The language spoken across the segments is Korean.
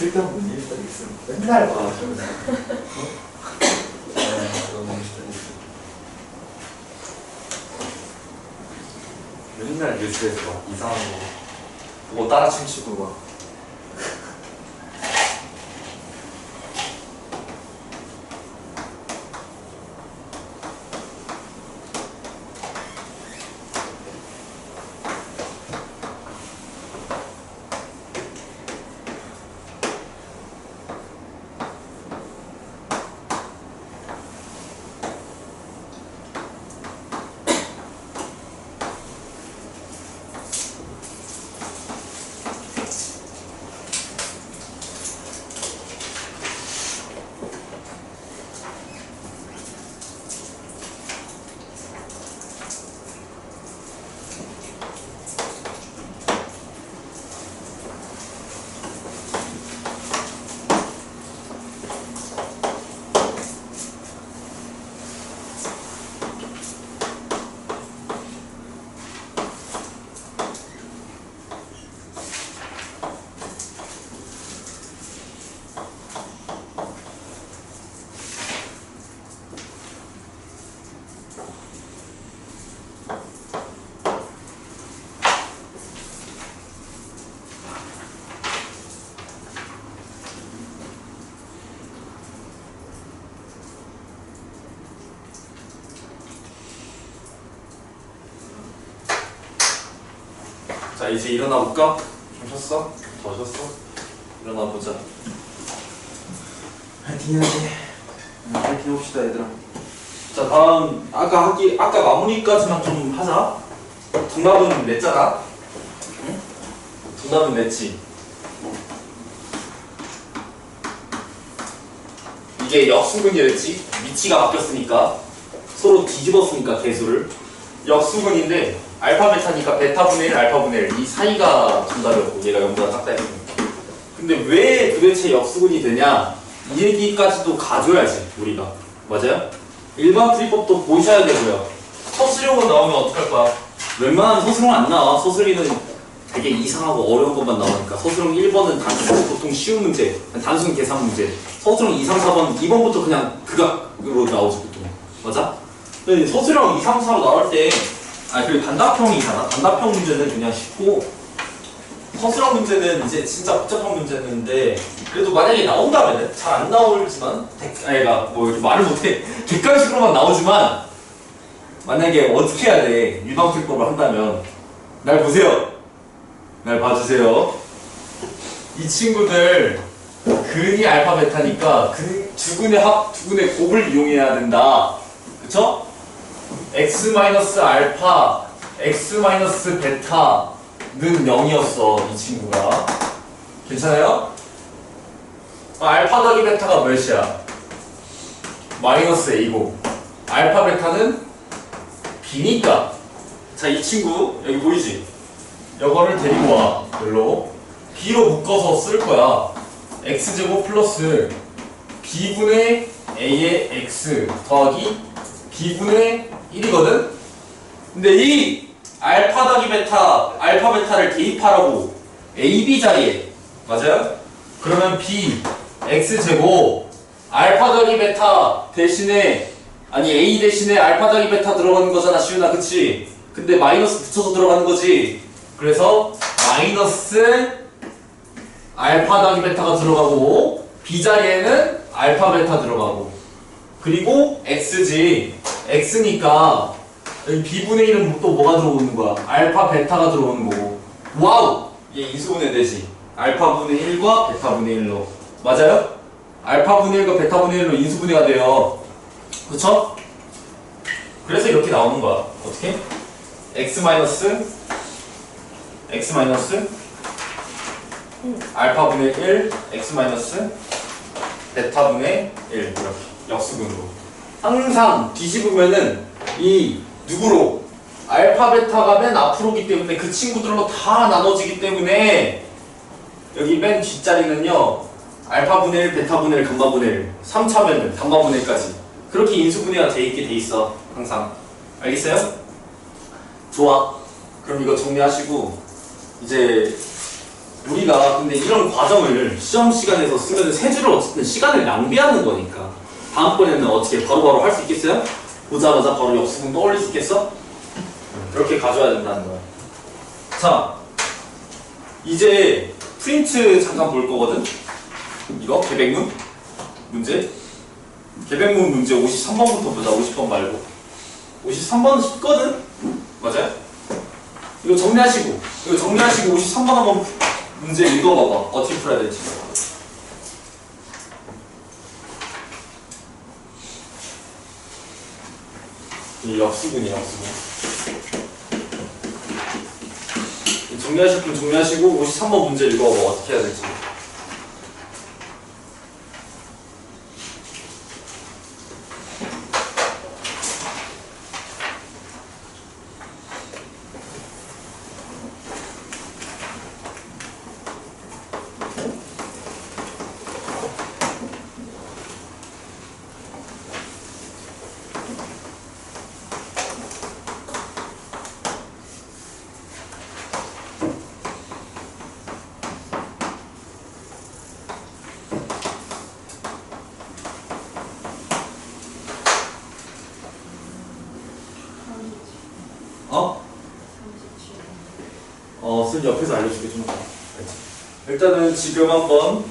쓸데없는 일들이 있으면 맨날 봐. 맨날 뉴스에서 막 이상한 거 보고 따라 춤추고 막. 자, 이제 일어나 볼까? 좀 쉬었어? 더 쉬었어? 일어나 보자. 파이팅 해야지. 파이팅 해봅시다, 얘들아. 자, 다음 아까 마무리까지만 좀 하자. 등납은 냈잖아. 응? 등납은 냈지. 이게 역수근이었지. 위치가 바뀌었으니까 서로 뒤집었으니까 개수를. 역수근인데 알파 베타니까 베타분의 1 알파분의 1 이 사이가 정답이었고 얘가 0보다 작다 했고. 근데 왜 도대체 역수근이 되냐 이 얘기까지도 가져야지 우리가. 맞아요? 일반 풀이법도 보셔야 되고요. 서술형은 나오면 어떡할 거야? 웬만하면 서술형 안 나와. 서술이는 되게 이상하고 어려운 것만 나오니까. 서술형 1번은 단순 보통 쉬운 문제, 단순 계산 문제. 서술형 2, 3, 4번 2번부터 그냥 극악으로 나오지 보통. 맞아? 근데 서술형 2, 3, 4로 나올 때 그리고 단답형이잖아. 단답형 문제는 그냥 쉽고 서술형 문제는 이제 진짜 복잡한 문제였는데 그래도 만약에 나온다면은 잘 안 나오지만 뭐 이렇게 말을 못해 객관식으로만 나오지만 만약에 어떻게 해야 돼 유방풀이법을 한다면 날 보세요. 날 봐주세요. 이 친구들 근이 알파 베타니까 두 근의 합, 두 근의 곱을 이용해야 된다. 그쵸? x-알파, x-베타는 0이었어 이 친구가. 괜찮아요? 알파 더하기 베타가 몇이야? 마이너스 a고 알파 베타는 b니까 자 이 친구 여기 보이지? 이거를 데리고 와 별로 b로 묶어서 쓸 거야. x제곱 플러스 b분의 a의 x 더하기 b분의 1이거든? 근데 이 알파 더하기 베타, 알파 베타를 대입하라고 AB 자리에 맞아요? 그러면 B, X제곱 알파 더하기 베타 대신에 A 대신에 알파 더하기 베타 들어가는 거잖아 시윤아 그치? 근데 마이너스 붙여서 들어가는 거지. 그래서 마이너스 알파 더하기 베타가 들어가고 B 자리에는 알파 베타 들어가고 그리고 X지. X니까 여기 B분의 1은 또 뭐가 들어오는 거야? 알파 베타가 들어오는 거고. 와우! 얘 인수분해 되지. 알파분의 1과 베타분의 1로. 맞아요? 알파분의 1과 베타분의 1로 인수분해가 돼요. 그쵸? 그래서 이렇게 나오는 거야. 어떻게? X 마이너스 알파분의 1 X 마이너스 베타분의 1 이렇게 역수근으로. 항상 뒤집으면은 이 누구로? 알파 베타가 맨 앞으로기 때문에 그 친구들로 다 나눠지기 때문에 여기 맨 뒷자리는요 알파분의 1, 베타분의 1, 감마분의 1 3차면은 감마분의 1까지 그렇게 인수분해가 돼 있게 돼 있어 항상. 알겠어요? 좋아. 그럼 이거 정리하시고 이제 우리가 근데 이런 과정을 시험 시간에서 쓰면 세 줄을 어쨌든 시간을 낭비하는 거니까 다음번에는 어떻게 바로바로 할 수 있겠어요? 보자마자 바로 역수분 떠올릴 수 있겠어? 이렇게 가져야 된다는 거야. 자, 이제 프린트 잠깐 볼 거거든? 이거 계백문 문제. 계백문 문제 53번부터 보자. 50번 말고 53번은 쉽거든? 맞아요? 이거 정리하시고 53번 한번 문제 읽어봐봐. 어떻게 풀어야 될지. 이 역수분이야, 역수분. 정리하실 분 정리하시고 53번 문제 읽어봐. 어떻게 해야 될지. 순 옆에서 알려줄게 좀. 일단은 지금 한번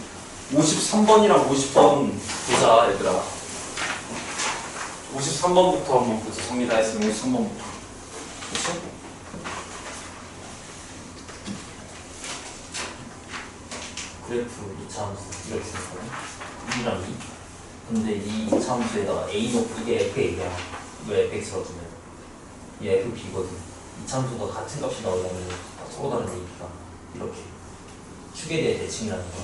53번이랑 50번 보자 얘들아. 53번부터 한번 보자. 정리 다 했으면 53번부터. 그치? 그래프 이차함수 이렇게 생겼거든. 2랑 2. 근데 이 이차함수에다가 a 놓고 이게 fA야. 이거 fx라고 두면 이 fb거든. 이차함수가 같은 값이 나오려면 서로 다른 a가 이렇게 축에 대해 대칭이라는 거야.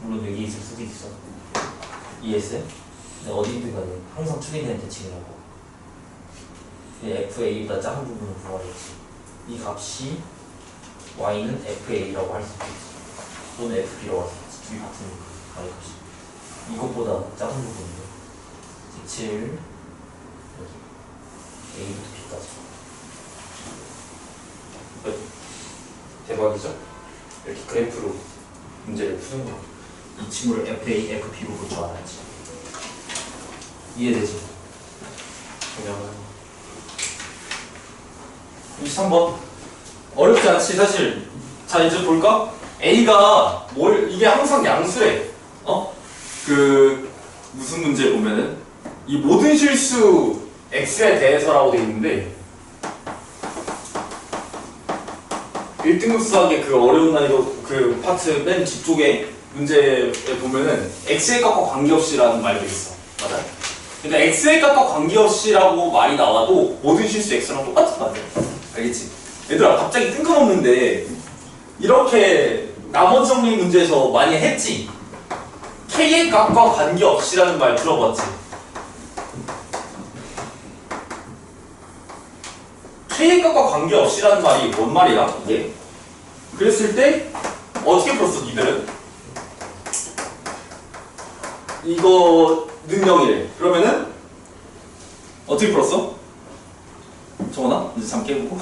물론 여기 있을 수도 있어. 이해했어요? 근데 어디든 간에 항상 축에 대한 대칭이라고. fa보다 작은 부분을 구하겠지. 이 값이 y는 fa라고 할 수도 있어. 또는 fb라고 할 수도 있어. 둘이 같은 y 값이. 이것보다 작은 부분인데 7 여기 a부터 b까지. 대박이죠? 이렇게 그래프로 문제를 푸는 거. 이 친구를 FA, FB로 볼 줄 알아야지. 이해되지? 그냥 23번 어렵지 않지 사실. 자 이제 볼까? A가 이게 항상 양수래. 그 무슨 문제 보면은 이 모든 실수 X에 대해서라고 돼 있는데 1등급 수학의 그 어려운 난이도 그 파트 맨 뒤쪽에 문제에 보면은 X의 값과 관계없이라는 말도 있어. 맞아요? 그러니까 X의 값과 관계없이라고 말이 나와도 모든 실수 X랑 똑같은 말이야. 알겠지? 얘들아 갑자기 뜬금없는데 이렇게 나머지 정리 문제에서 많이 했지? K의 값과 관계없이라는 말 들어봤지? K의 값과 관계없이라는 말이 뭔 말이야? 이게? 그랬을 때 어떻게 풀었어 니들은? 이거 능력이래. 그러면은 어떻게 풀었어? 정원아? 이제 잠 깨고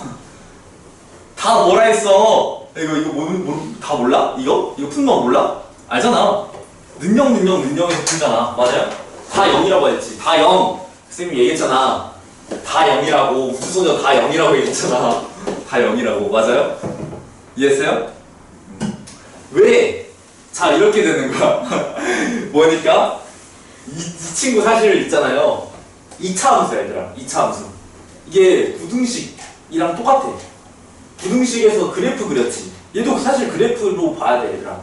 다 뭐라 했어? 이거 다 몰라? 이거 푸는 거 몰라? 알잖아. 능력에서 풀잖아. 맞아요? 다 0이라고 했지. 다 0. 선생님이 얘기했잖아. 다 0이라고. 우주소녀 다 0이라고 얘기했잖아. 다 0이라고. 맞아요? 이해했어요? 왜? 자 이렇게 되는 거야. 뭐니까? 이 친구 사실 있잖아요. 2차 함수야 얘들아. 2차 함수. 이게 부등식이랑 똑같아. 부등식에서 그래프 그렸지. 얘도 사실 그래프로 봐야 돼 얘들아.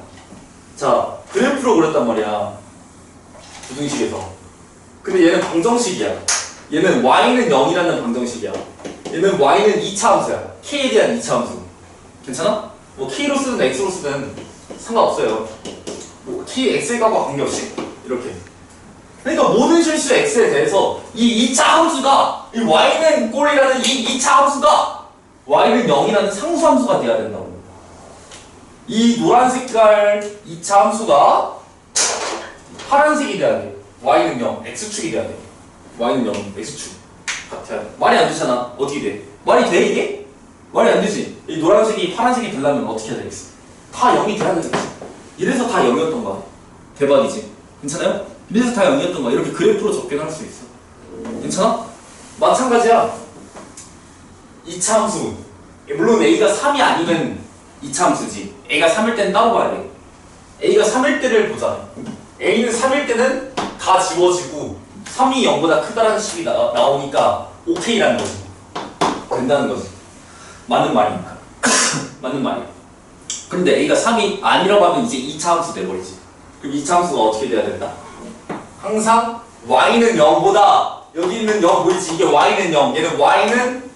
자 그래프로 그렸단 말이야. 부등식에서. 근데 얘는 방정식이야. 얘는 y는 0이라는 방정식이야. 얘는 y는 2차 함수야. k에 대한 2차 함수. 괜찮아? 뭐 k로 쓰든 x로 쓰든 상관없어요. 뭐 k x의 값과 관계없이 이렇게. 그러니까 모든 실수 x에 대해서 이 2차 함수가 이 y는 꼴이라는 이 2차 함수가 y는 0이라는 상수 함수가 돼야 된다고. 이 노란 색깔 2차 함수가 파란색이 돼야 돼. y는 0, x축이 돼야 돼. y는 0, x축 같아야 돼. 말이 안 되잖아. 어떻게 돼? 말이 돼 이게? 말이 안 되지. 이 노란색이 파란색이 되려면 어떻게 해야 되겠어? 다 0이 돼야 되겠지. 이래서 다 0이었던 거야. 대박이지. 괜찮아요? 이래서 다 0이었던 거야. 이렇게 그래프로 접근할 수 있어. 괜찮아? 마찬가지야. 2차 함수. 물론 a가 3이 아니면 2차 함수지. a가 3일 때는 따로 봐야 돼. a가 3일 때를 보자. a는 3일 때는 다 지워지고 3이 0보다 크다라는 식이 나오니까 오케이라는 거지. 된다는 거지. 맞는 말이니까. 맞는 말이야. 그런데 a가 3이 아니라고 하면 이제 2차 함수 돼버리지. 그럼 2차 함수가 어떻게 돼야 된다? 항상 y는 0보다 여기 있는 0 보이지? 이게 y는 0. 얘는 y는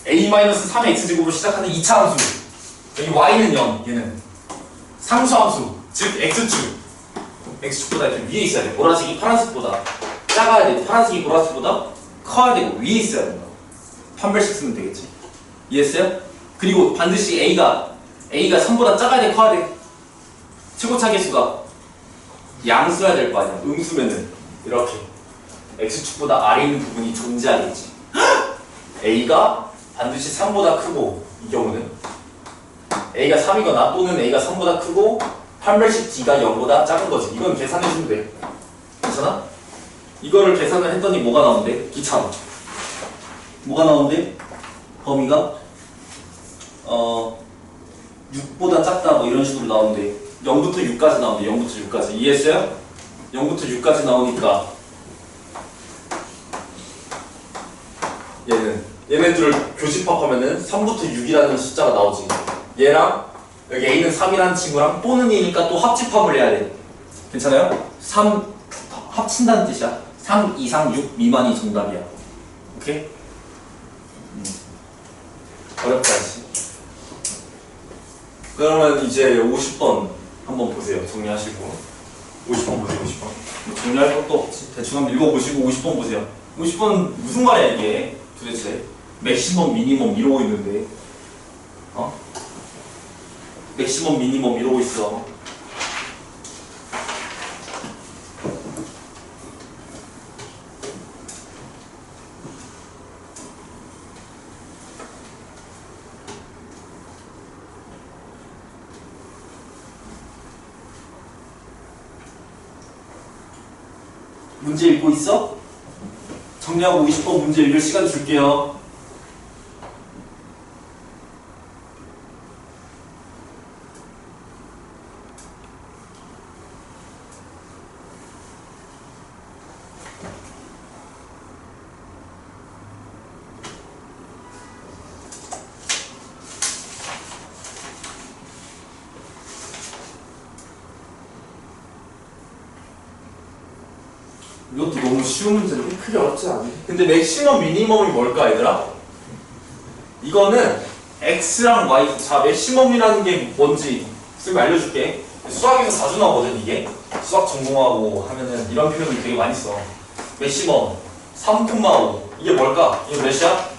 a-3의 x제곱으로 시작하는 2차 함수. 여기 y는 0. 얘는 상수함수. 즉 x축. x축보다 이렇게 위에 있어야 돼. 보라색이 파란색보다 작아야 돼. 파란색이 보라색보다 커야 되고 위에 있어야 된다. 판별식 쓰면 되겠지. 이해했어요? 그리고 반드시 a가 3보다 작아야 돼, 커야 돼? 최고차 계수가 양수여야 될 거 아니야. 음수면은 이렇게 x축보다 아래 있는 부분이 존재하겠지. a가 반드시 3보다 크고, 이 경우는 a가 3이거나 또는 a가 3보다 크고 판별식 d가 0보다 작은 거지. 이건 계산해주면 돼. 괜찮아? 이거를 계산을 했더니 뭐가 나온대? 기참. 뭐가 나온대? 범위가 6보다 작다 뭐 이런 식으로 나오는데 0부터 6까지 나오는데 0부터 6까지 이해했어요? 0부터 6까지 나오니까 얘네들을 교집합하면은 3부터 6이라는 숫자가 나오지. 얘랑 여기 a는 3이라는 친구랑 또는 2니까 또 합집합을 해야 돼. 괜찮아요? 3 합친다는 뜻이야. 3 이상 6 미만이 정답이야. 오케이? 어렵지 않지? 그러면 이제 50번 한번 보세요. 정리하시고 50번 보세요. 50번 정리할 것도 없지. 대충 한번 읽어보시고 50번 보세요. 50번 무슨 말이야 이게 도대체? 맥시멈 미니멈 이러고 있는데 맥시멈 미니멈 이러고 있어. 문제 읽고 있어? 정리하고 50번 문제 읽을 시간 줄게요. 이것도 너무 쉬운 문제인데 크게 어렵지 않네. 근데 맥시멈 미니멈이 뭘까 얘들아? 이거는 x랑 y. 자, 맥시멈이라는 게 뭔지 쌤이 알려줄게. 수학에서 자주 나오거든 이게. 수학 전공하고 하면은 이런 표현을 되게 많이 써. 맥시멈 3,5 이게 뭘까? 이거 몇이야?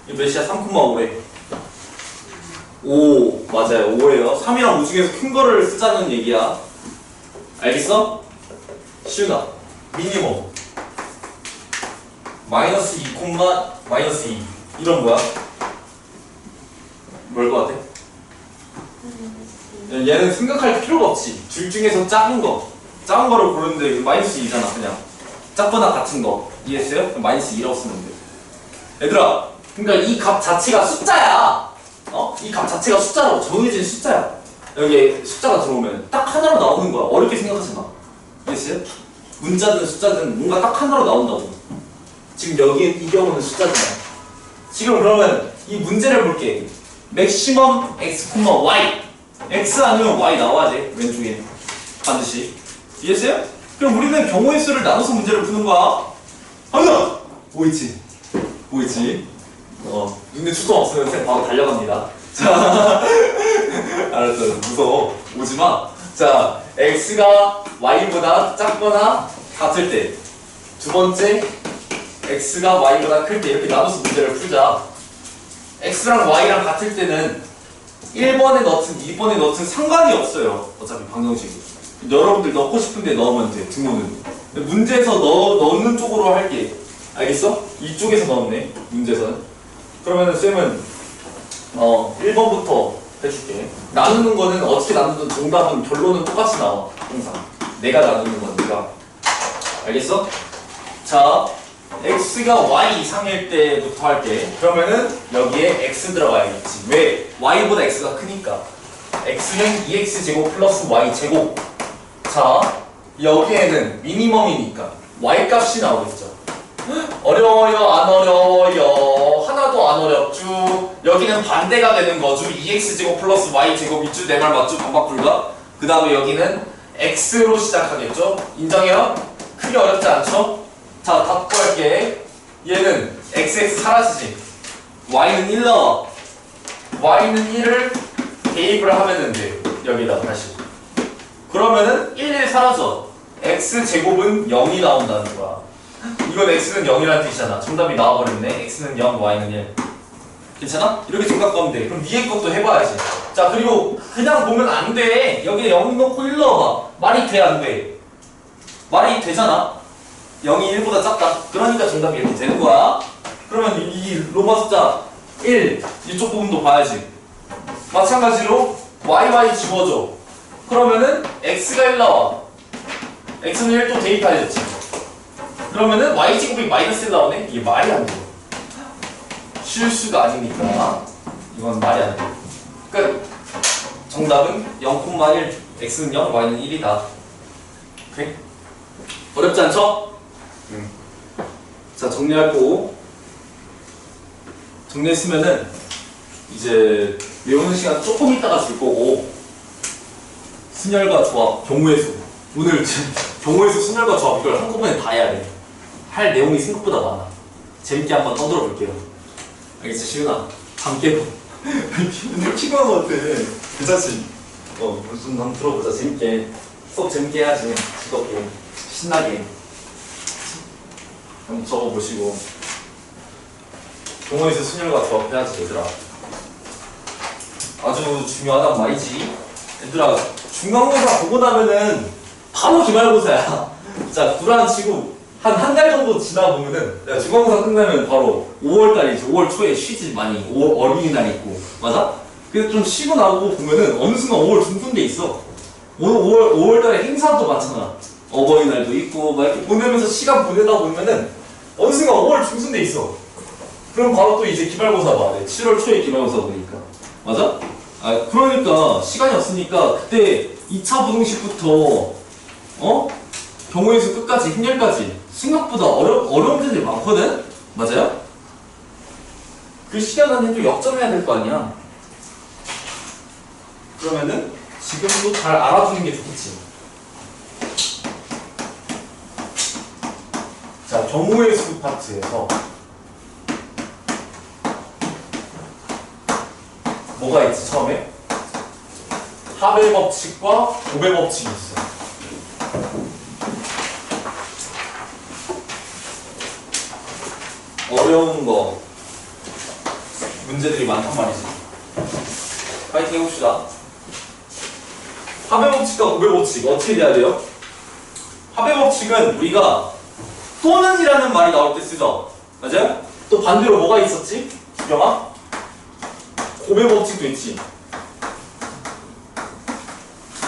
이거 몇이야? 3,5래. 5 맞아요. 5예요. 3이랑 5 중에서 큰 거를 쓰자는 얘기야. 알겠어? 시윤아 미니멈 마이너스 2, 마이너스 2 이런 뭐야? 뭘 것 같아? 얘는 생각할 필요가 없지. 둘 중에서 작은 거를 고르는데 마이너스 2잖아. 그냥 작거나 같은 거 이해했어요? 그럼 마이너스 2라고 쓰면 돼. 얘들아 그러니까 이 값 자체가 숫자야. 이 값 자체가 숫자라고. 정해진 숫자야. 여기에 숫자가 들어오면 딱 하나로 나오는 거야. 어렵게 생각하지 마. 이해했어요? 문자든 숫자든 뭔가 딱 하나로 나온다고. 지금 여기 이 경우는 숫자잖아. 지금 그러면 이 문제를 볼게. 맥시멈 x, y. x 아니면 y 나와야 돼. 왼쪽에 반드시. 이해했어요? 그럼 우리는 경우의 수를 나눠서 문제를 푸는 거야. 하나! 보이지? 눈에 추성 없으면 쌤 바로 달려갑니다. 자, 알았어. 무서워. 오지마. 자, x가 y보다 작거나 같을 때. 두 번째, x가 y보다 클 때. 이렇게 나눠서 문제를 풀자. x랑 y랑 같을 때는 1번에 넣든 2번에 넣든 상관이 없어요. 어차피 방정식이. 여러분들 넣고 싶은데 넣으면 돼. 등호는. 문제에서 넣는 쪽으로 할게. 알겠어? 이쪽에서 넣었네. 문제에서는. 그러면은 쌤은 1번부터 해줄게. 나누는 거는 어떻게 나누든 정답은 결론은 똑같이 나와. 항상. 내가 나누는 거니까. 알겠어? 자, x가 y 이상일 때부터 할게. 그러면은 여기에 x 들어가야겠지. 왜? y보다 x가 크니까. x는 2x제곱 플러스 y제곱. 자, 여기에는 미니멈이니까 y 값이 나오겠죠. 어려워요? 안 어려워요? 하나도 안 어렵죠? 여기는 반대가 되는 거죠. 2x제곱 플러스 y제곱 있죠? 내 말 맞죠? 반박 불가? 그 다음에 여기는 x로 시작하겠죠? 인정해요? 크게 어렵지 않죠? 자, 답 구할게. 얘는 xx 사라지지. y는 1 나와. y는 1을 대입을 하면 돼. 여기다 다시. 그러면은 1 사라져. x제곱은 0이 나온다는 거야. 이건 x는 0이라는 뜻이잖아. 정답이 나와버렸네. x는 0, y는 1. 괜찮아? 이렇게 정답 구하면 돼. 그럼 위에 것도 해봐야지. 자, 그리고 그냥 보면 안 돼. 여기에 0 넣고 1 넣어봐. 말이 돼, 안 돼? 말이 되잖아. 0이 1보다 작다. 그러니까 정답이 이렇게 되는 거야. 그러면 이 로마 숫자 1, 이쪽 부분도 봐야지. 마찬가지로 yy 지워줘. 그러면은 x가 1 나와. x는 1 또 대입하겠지. 그러면은 y제곱이 마이너스 1 나오네? 이게 말이 안 돼. 실수가 아니니까 이건 말이 안 돼. 끝. 정답은 0,1. x는 0, y는 1이다. 오케이? 어렵지 않죠? 자, 정리할 거 정리했으면은 이제 외우는 시간 조금 있다가 줄 거고, 순열과 조합, 경우의 수. 오늘 경우의 수, 순열과 조합 이걸 한꺼번에 다 해야 돼. 할 내용이 생각보다 많아. 재밌게 한번 떠들어 볼게요. 알겠지, 시윤아? 밤 깨고. 오늘 피곤한 것 같아. 괜찮지? 무슨 한번 들어보자. 재밌게. 수업 재밌게 해야지. 즐겁게. 신나게. 한번 적어보시고. 경우의 수, 순열과 조합 해야지, 얘들아. 아주 중요하단 말이지. 얘들아, 중간고사 보고 나면은 바로 기말고사야. 자, 구라치고 한 달 정도 지나 보면은, 야, 중간고사 끝나면 바로 5월달이지. 5월 초에 쉬지 많이. 5월 어린이날 있고, 맞아? 그래서 좀 쉬고 나오고 보면은 어느 순간 5월 중순돼 있어. 오늘 5월달에 행사도 많잖아. 어버이날도 있고 막 이렇게 보내면서 시간 보내다 보면은 어느 순간 5월 중순돼 있어. 그럼 바로 또 이제 기말고사 봐. 7월 초에 기말고사 보니까, 맞아? 아, 그러니까 시간이 없으니까 그때 2차 부등식부터 경우의 수 끝까지, 행렬까지 생각보다 어려운 문제들이 많거든? 맞아요? 그 시간 안에 또 역점해야 될 거 아니야. 그러면은 지금도 잘 알아두는 게 좋겠지. 자, 경우의 수 파트에서 뭐가 있지, 처음에? 합의 법칙과 곱의 법칙이 있어. 어려운 거 문제들이 많단 말이지. 파이팅 해봅시다. 합의 법칙과 곱의 법칙 어떻게 돼야 돼요? 합의 법칙은 우리가 또는이라는 말이 나올 때 쓰죠. 맞아요? 또 반대로 뭐가 있었지? 주경아? 곱의 법칙도 있지.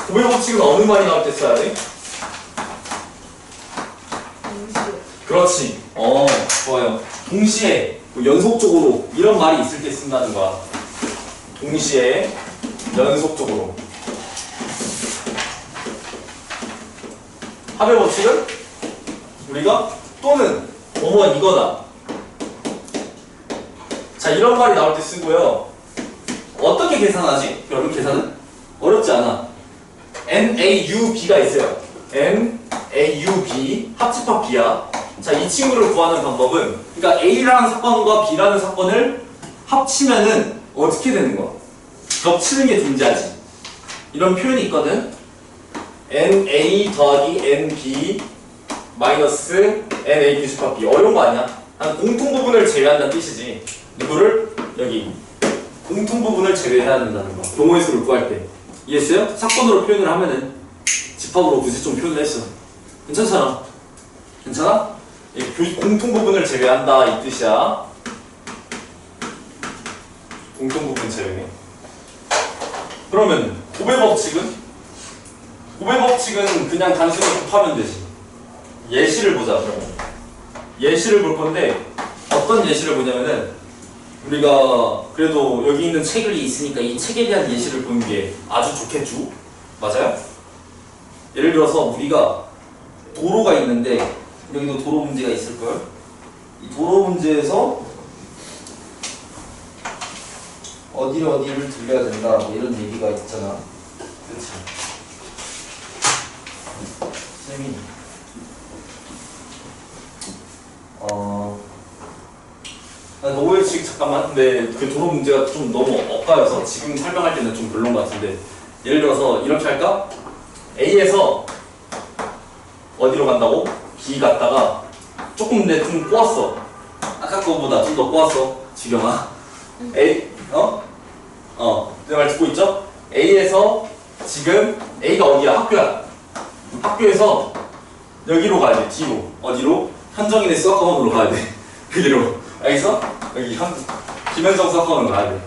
곱의 법칙은 어느 말이 나올 때 써야 돼? 그렇지. 좋아요. 동시에, 연속적으로 이런 말이 있을 때 쓴다는 거야. 동시에, 연속적으로. 합의 법칙은 우리가 또는 뭐뭐 이거다. 자, 이런 말이 나올 때 쓰고요. 어떻게 계산하지? 여러분, 계산은? 어렵지 않아. NAUB가 있어요. NAUB 합집합 B야. 자, 이 친구를 구하는 방법은, 그러니까 A라는 사건과 B라는 사건을 합치면은 어떻게 되는 거야? 겹치는 게 존재하지. 이런 표현이 있거든. NA 더하기 NB 마이너스 NA 규집합 B. 어려운 거 아니야? 한 공통 부분을 제외한다는 뜻이지. 누구를? 여기. 공통 부분을 제외해야 된다는 거. 경우의 수를 구할 때. 이해했어요? 사건으로 표현을 하면은 집합으로 굳이 좀 표현을 했어. 괜찮잖아. 괜찮아? 공통 부분을 제외한다 이 뜻이야. 공통 부분 제외. 그러면 곱의 법칙은 그냥 단순히 곱하면 되지. 예시를 보자. 그러면 예시를 볼 건데 어떤 예시를 보냐면은 우리가 그래도 여기 있는 책이 있으니까 이 책에 대한 예시를 보는 게 아주 좋겠죠? 맞아요? 예를 들어서 우리가 도로가 있는데 여기도 도로 문제가 있을걸? 이 도로 문제에서 어디를 들려야 된다 뭐 이런 얘기가 있잖아. 그렇지? 쌤이 노벨식 잠깐만. 근데 그 도로 문제가 좀 너무 엇가여서 지금 설명할 때는 좀 별론 것 같은데 예를 들어서 이렇게 할까? A에서 어디로 간다고? B 갔다가 조금 근데 좀 꼬았어. 아까 거보다 좀 더 꼬았어. 지경아. A 내 말 듣고 있죠? A에서 지금 A가 어디야? 학교야. 학교에서 여기로 가야 돼. D로. 어디로? 현정이네 수학학원으로 가야 돼. 그대로. 알겠어? 여기 김현정 수학학원으로 가야 돼.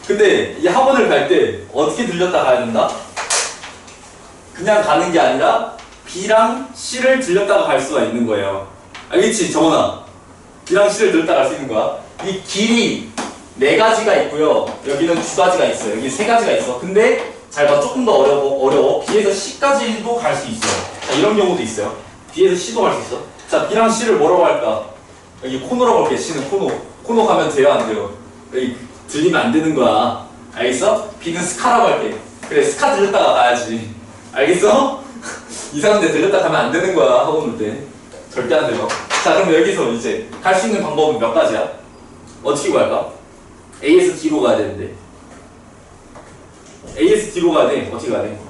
근데 이 학원을 갈 때 어떻게 들렸다 가야 된다? 그냥 가는 게 아니라 B랑 C를 들렸다가 갈 수가 있는 거예요. 알겠지? 정원아. B랑 C를 들렸다 갈 수 있는 거야. 이 길이 4가지가 있고요. 여기는 2가지가 있어요. 여기 3가지가 있어. 근데 잘 봐. 조금 더 어려워. B에서 C까지도 갈 수 있어요. 자, 이런 경우도 있어요. B에서 C도 갈 수 있어. 자, B랑 C를 뭐라고 할까? 여기 코너로 볼게. C는 코너 가면 돼요? 안 돼요? 여기 들리면 안 되는 거야. 알겠어? B는 스카라고 할게. 그래, 스카 들렸다가 가야지. 알겠어? 이상한 데 들렸다 가면 안 되는 거야. 학원 올 때. 절대 안 돼요. 자, 그럼 여기서 이제 갈 수 있는 방법은 몇 가지야? 어떻게 갈까? A에서 D로 가야 되는데. A에서 D로 가야 돼. 어떻게 가야 돼?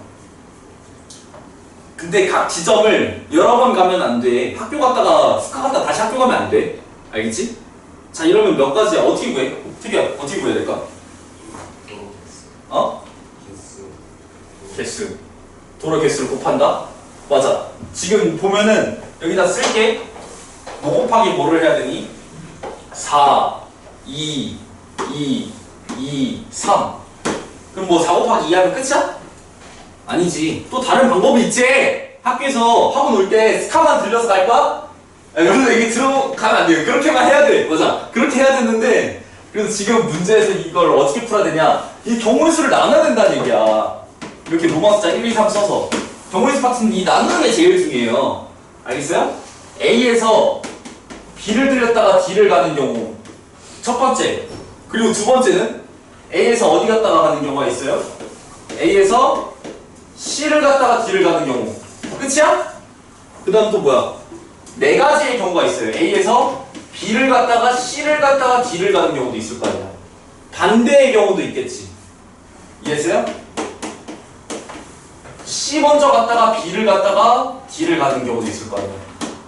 근데 각 지점을 여러 번 가면 안 돼. 학교 갔다가 스카 갔다가 다시 학교 가면 안 돼. 알겠지? 자, 이러면 몇 가지야? 어떻게 구해? 어떻게 구해야 될까? 개수. 도로 개수를 곱한다? 맞아. 지금 보면은 여기다 쓸게. 뭐 곱하기 뭐를 해야 되니? 4, 2, 3. 그럼 뭐 4 곱하기 2 하면 끝이야? 아니지. 또 다른 방법이 있지. 학교에서 학원 올 때 스카만 들려서 갈까? 여러분 여기 들어가면 안 돼요. 그렇게만 해야 돼. 맞아. 그렇게 해야 되는데 그래서 지금 문제에서 이걸 어떻게 풀어야 되냐? 이 경우의 수를 나눠야 된다는 얘기야. 이렇게 로마 숫자 1, 2, 3 써서 경우의 수 파트는 이 나누는 게 제일 중요해요. 알겠어요? A에서 B를 들렸다가 D를 가는 경우 첫 번째. 그리고 두 번째는 A에서 어디 갔다가 가는 경우가 있어요? A에서 C를 갔다가 D를 가는 경우. 끝이야? 그 다음 또 뭐야? 4가지의 경우가 있어요. A에서 B를 갔다가 C를 갔다가 D를 가는 경우도 있을 거 아니야. 반대의 경우도 있겠지. 이해했어요? C 먼저 갔다가 B를 갔다가 D를 가는 경우도 있을 거 아니야.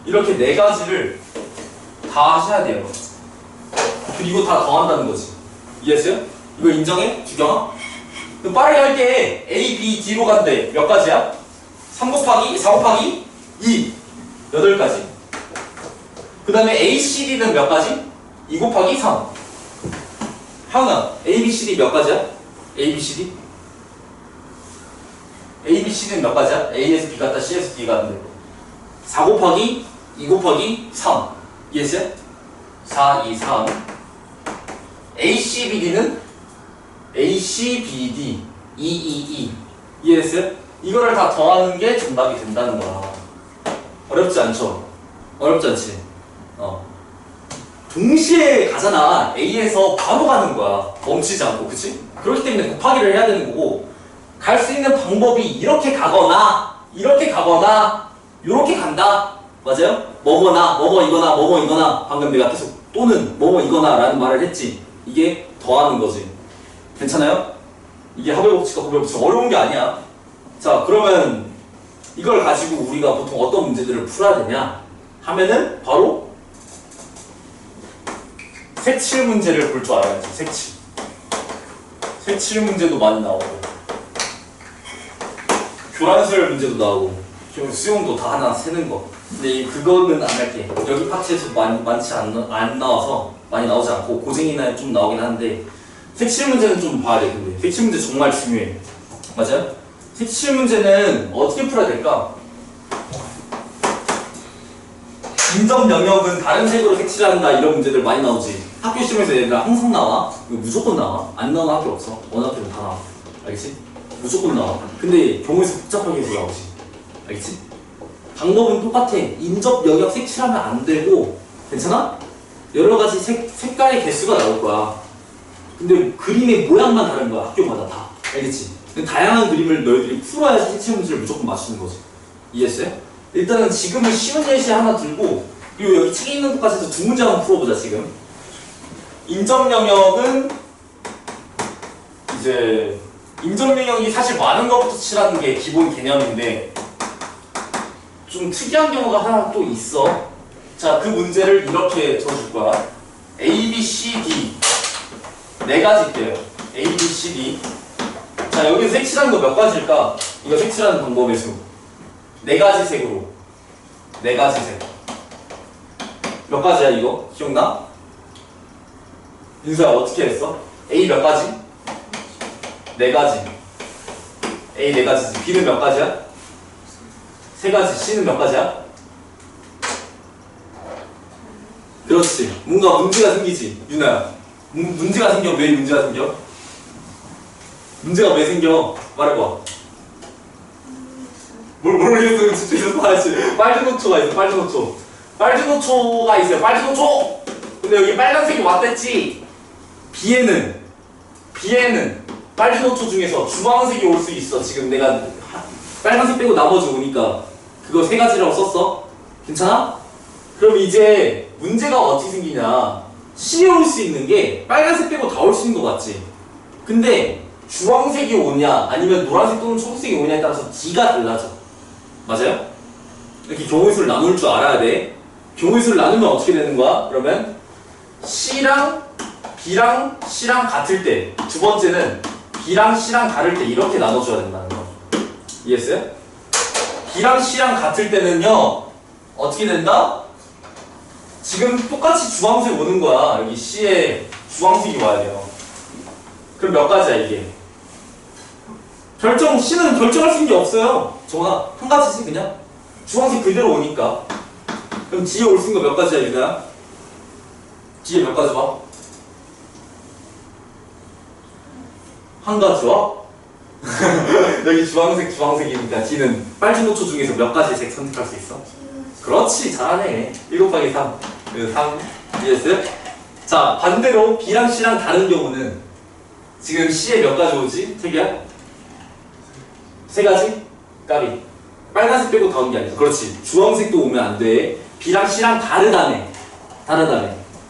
이렇게 4가지를 다 하셔야 돼요. 그리고 다 더한다는 거지. 이해했어요? 이거 인정해? 주경아? 그럼 빠르게 할게. A, B, D로 간대. 몇 가지야? 3 곱하기 4 곱하기 2. 8가지. 그 다음에 A, C, D는 몇 가지? 2 곱하기 3. 하은아, A, B, C, D 몇 가지야? A, B, C, D? A, B, C, D는 몇 가지야? A에서 B 갔다 C에서 D 가는데 4 곱하기 2 곱하기 3. 이해했어요? 4, 2, 3. A, C, B, D는 A, C, B, D 2, 2, 2. 이해했어요? 이거를 다 더하는 게 정답이 된다는 거야. 어렵지 않죠? 어렵지 않지? 동시에 가잖아. A에서 바로 가는 거야. 멈추지 않고, 그치? 그렇기 때문에 곱하기를 해야 되는 거고, 갈 수 있는 방법이 이렇게 가거나, 이렇게 가거나, 이렇게 간다. 맞아요? 뭐뭐나, 뭐뭐 이거나, 방금 내가 계속 또는 뭐뭐 이거나 라는 말을 했지. 이게 더하는 거지. 괜찮아요? 이게 합의 법칙과 곱의 법칙 어려운 게 아니야. 자, 그러면 이걸 가지고 우리가 보통 어떤 문제들을 풀어야 되냐 하면은 바로 색칠 문제를 볼 줄 알아야지. 색칠 문제도 많이 나오고 교란설 문제도 나오고 수용도 다 하나 세는 거. 근데 그거는 안 할게. 여기 파트에서 많지 안 나와서 많이 나오지 않고 고생이나 좀 나오긴 하는데 색칠 문제는 좀 봐야 돼. 근데 색칠 문제 정말 중요해. 맞아요? 색칠 문제는 어떻게 풀어야 될까? 인접 영역은 다른 색으로 색칠한다 이런 문제들 많이 나오지. 학교 시험에서 얘들아 항상 나와. 이거 무조건 나와. 안 나오는 학교 없어. 어느 학교는 다 나와. 알겠지? 무조건 나와. 근데 경우에서 복잡하게 해서 나오지. 알겠지? 방법은 똑같아. 인접 영역 색칠하면 안 되고, 괜찮아? 여러 가지 색깔의 개수가 나올 거야. 근데 그림의 모양만 다른 거야. 학교마다 다. 알겠지? 근데 다양한 그림을 너희들이 풀어야지 색칠 문제를 무조건 맞추는 거지. 이해했어요? 일단은 지금은 쉬운 예시 하나 들고, 그리고 여기 책에 있는 것까지 해서 두 문제 한번 풀어보자, 지금. 인접 영역은 이제 인접 영역이 사실 많은 것부터 칠하는 게 기본 개념인데 좀 특이한 경우가 하나 또 있어. 자, 그 문제를 이렇게 적어줄 거야. A, B, C, D 네 가지일게요. A, B, C, D. 자, 여기서 색칠하는 거 몇 가지일까? 이거 색칠하는 방법의 수. 네 가지 색으로. 네 가지 색. 몇 가지야 이거? 기억나? 윤서야 어떻게 했어? A 몇 가지? 네 가지. A 네 가지지. B는 몇 가지야? 세 가지. C는 몇 가지야? 그렇지. 뭔가 문제가 생기지. 윤아야. 문제가 생겨. 왜 문제가 생겨? 문제가 왜 생겨? 말해봐. 뭘 모르겠으면 집중해서 봐야지. 빨주노초가 있어. 빨주노초. 빨주노초가 있어요. 빨주노초! 근데 여기 빨간색이 왔댔지? B에는 빨주노초 중에서 주황색이 올 수 있어. 지금 내가 빨간색 빼고 나머지 오니까 그거 세 가지라고 썼어. 괜찮아? 그럼 이제 문제가 어떻게 생기냐. C에 올 수 있는 게 빨간색 빼고 다 올 수 있는 거 맞지? 근데 주황색이 오냐 아니면 노란색 또는 초록색이 오냐에 따라서 D가 달라져. 맞아요? 이렇게 경우의 수를 나눌 줄 알아야 돼. 경우의 수를 나누면 어떻게 되는 거야? 그러면 C랑 B랑 C랑 같을 때, 두 번째는 B랑 C랑 다를 때 이렇게 나눠줘야 된다는 거. 이해했어요? B랑 C랑 같을 때는요 어떻게 된다? 지금 똑같이 주황색 오는 거야. 여기 C에 주황색이 와야 돼요. 그럼 몇 가지야 이게? C는 결정할 수 있는 게 없어요. 정아 한 가지지 그냥. 주황색 그대로 오니까. 그럼 D에 올 수 있는 거 몇 가지야 유나야? D에 몇 가지 와? 한 가지 와? 여기 주황색이니까 D는 빨주노초 중에서 몇 가지 색 선택할 수 있어? 그렇지, 잘하네. 1 곱하기 3. 3. 이해했어요? 자, 반대로 B랑 C랑 다른 경우는 지금 C에 몇 가지 오지? 태기야? 세 가지? 까비. 빨간색 빼고 다 온 게 아니죠. 그렇지. 주황색도 오면 안 돼. B랑 C랑 다르다네.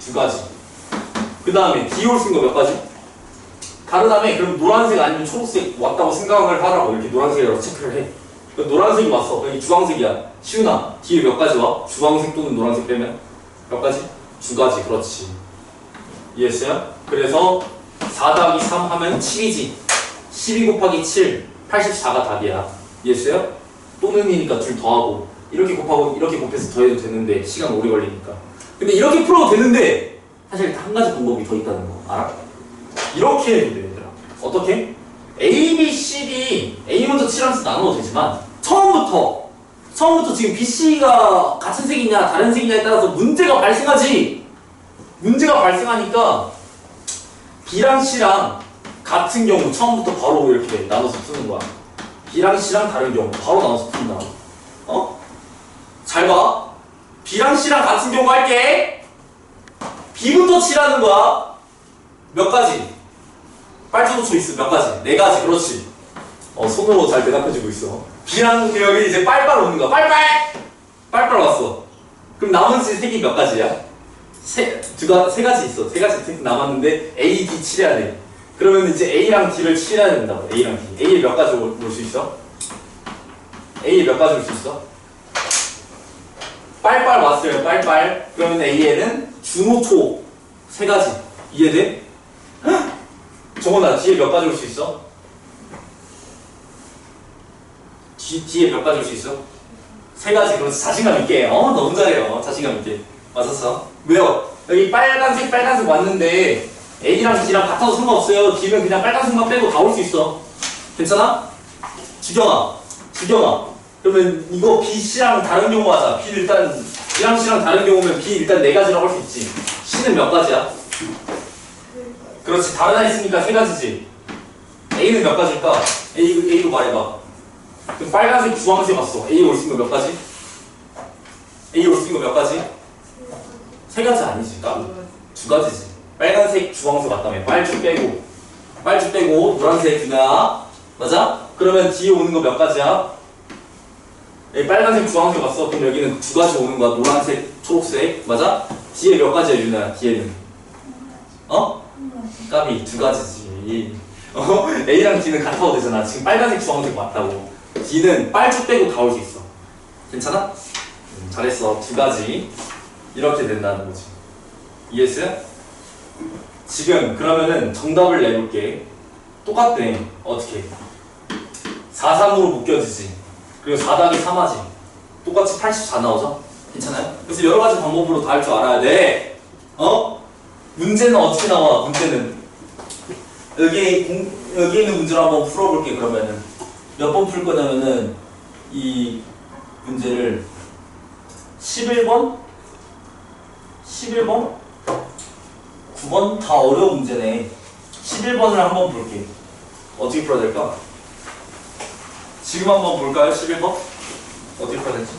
두 가지. 그 다음에 D 올 수 있는 거 몇 가지? 다르다며. 그럼 노란색 아니면 초록색 왔다고 생각을 하라고. 이렇게 노란색이라고 체크를 해. 노란색이 왔어. 여기 주황색이야. 시훈아, 뒤에 몇 가지 와? 주황색 또는 노란색 빼면? 몇 가지? 두 가지. 그렇지. 이해했어요? 그래서 4 더하기 3 하면 7이지. 12 곱하기 7, 84가 답이야. 이해했어요? 또는이니까 둘 더하고 이렇게 곱하고 이렇게 곱해서 더해도 되는데 시간 오래 걸리니까. 근데 이렇게 풀어도 되는데 사실 한 가지 방법이 더 있다는 거 알아? 이렇게 해도 돼 얘들아. 어떻게? A, B, C, D A 먼저 칠하면서 나눠도 되지만 처음부터 지금 B, C가 같은 색이냐 다른 색이냐에 따라서 문제가 발생하지. 문제가 발생하니까 B랑 C랑 같은 경우 처음부터 바로 이렇게 나눠서 푸는 거야. B랑 C랑 다른 경우 바로 나눠서 푼다. 어? 잘 봐. B랑 C랑 같은 경우 할게. B부터 칠하는 거야. 몇 가지? 빨주노초 있어. 몇 가지? 네 가지. 그렇지. 손으로 잘 대답해주고 있어. B랑 여기 이제 빨빨 오는 거야. 빨빨 왔어. 그럼 남은 색이 몇 가지야? 세 가지 있어. 세 가지 색 남았는데 A, D 칠해야 돼. 그러면 이제 A랑 D를 칠해야 된다고. A랑 D. A에 몇 가지 올 수 있어? A에 몇 가지 올 수 있어? 빨빨 왔어요. 빨빨. 그러면 A에는 주노초 세 가지. 이해돼? 정원아, D에 몇 가지 올 수 있어? D에 몇 가지 올 수 있어? 세 가지. 그렇지. 자신감 있게. 너무 잘해요. 자신감 있게. 맞았어. 왜요? 여기 빨간색 왔는데 A랑 D랑 같아도 상관없어요. D는 그냥 빨간색만 빼고 다 올 수 있어. 괜찮아? 주경아. 그러면 이거 B, C랑 다른 경우 하자. B 일단 B랑 C랑 다른 경우면 B 일단 네 가지라고 할 수 있지. C는 몇 가지야? 그렇지. 다른 애 있으니까 세 가지지. A는 몇 가지일까? A로 말해봐. 그럼 빨간색, 주황색 왔어. A 올 수 있는 거 몇 가지? A 올 수 있는 거 몇 가지? 세 가지 아니지. 두 가지지. 빨간색, 주황색 왔다며. 빨주 빼고 노란색 그나 맞아? 그러면 뒤에 오는 거 몇 가지야? 여기 빨간색, 주황색 왔어. 그럼 여기는 두 가지 오는 거야. 노란색, 초록색 맞아? 뒤에 몇 가지야 유나야? 뒤에는 까비 두 가지지. A랑 D는 같아도 되잖아. 지금 빨간색, 주황색 왔다고. D는 빨주 빼고 다 올 수 있어. 괜찮아? 잘했어. 두 가지 이렇게 된다는 거지. 이해했어요? 지금 그러면은 정답을 내볼게. 똑같대. 어떻게? 4, 3으로 묶여지지. 그리고 4 더하기 3 하지. 똑같이 84 나오죠? 괜찮아요? 그래서 여러 가지 방법으로 다 할 줄 알아야 돼. 문제는 어떻게 나와? 문제는 여기 있는 문제를 한번 풀어볼게. 그러면은 몇 번 풀 거냐면은 이 문제를 11번 9번 다 어려운 문제네. 11번을 한번 볼게. 어떻게 풀어야 될까? 지금 한번 볼까요? 11번? 어떻게 풀어야 될지?